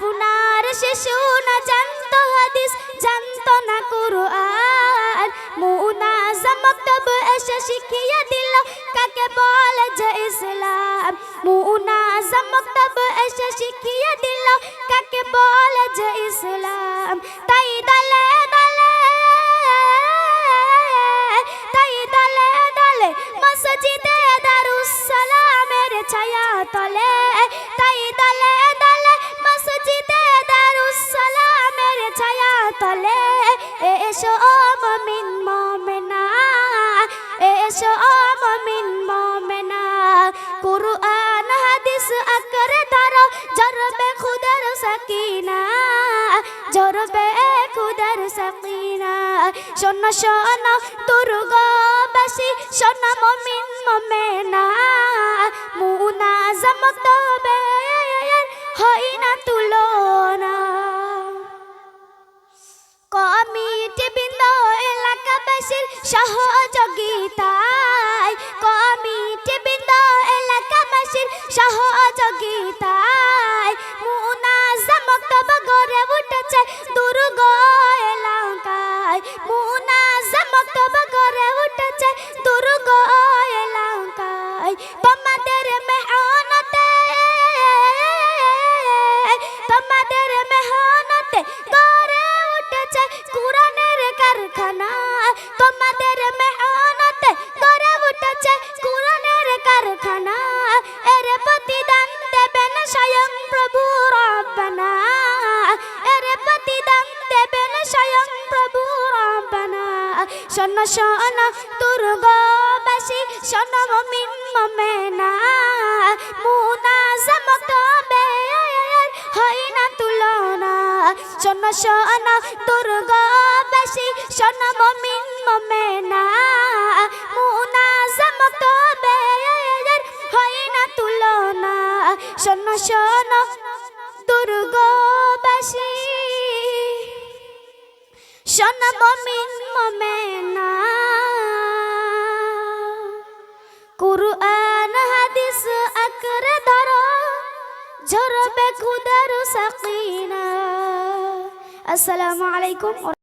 আপনার শিশু না জানতো হাদিস, জানতো না কুরআন, মুনাজ্জাম মক্তব এসে শিখিয়ে দিল কাকে বলে যে ইসলাম। মুনাজ্জাম মক্তব এসে শিখিয়ে দিল কাকে বলে যে ইসলাম। তাই দলে দলে, তাই দলে দলে মসজিদে দারুস সালামের ছায়া তলে, তাই দলে দলে মসজিদে দারুস সালামের ছায়া তলে এসো ও মুমিন মুমিনা, এসো ও মুমিন মুমিনা, কুরআন হাদিস আকরে ধরো জরবে খুদার সাকিনা, জরবে খুদার সাকিনা। শোনো শোনো দুর্গবাসী, শোনো মুমিন মুমিনা, মুনাজ্জাম মক্তবের হয় না তুলনা। কমিটি বৃন্দ এলাকাবাসীর সহযোগিতায়, কমিটি বৃন্দ এলাকাবাসীর সহযোগিতায় মুনাজ্জাম মক্তব গড়ে উঠেছে দুর্গ এলাকায়, মুনাজ্জাম মক্তব গড়ে উঠেছে দুর্গ এলাকায়। তোমাদের মেহনতে, তোমাদের মেহনতে গড়ে উঠেছে কুরআনের কারখানা, তোমাদের মেহনতে গড়ে উঠেছে কুরআনের কারখানা। এর প্রতিদান দেবেন স্বয়ং প্রভু রব্বানা, এর প্রতিদান দেবেন স্বয়ং প্রভু রব্বানা। শোনো শোনো দুর্গবাসী, শোনো মুমিন মুমিনা, মুনাজ্জাম মক্তবের হয় না তুলনা। শোনো শোনো দুর্গবাসী, শোনো মুমিন মুমিনা, মুনাজ্জাম মক্তবের হয় না তুলনা। শোনো শোনো দুর্গবাসী, শোনো মুমিন মুমিনা, কুরআন হাদিস আকরে ধরো ঝরবে খুদার সাকিনা। আসসালামু আলাইকুম।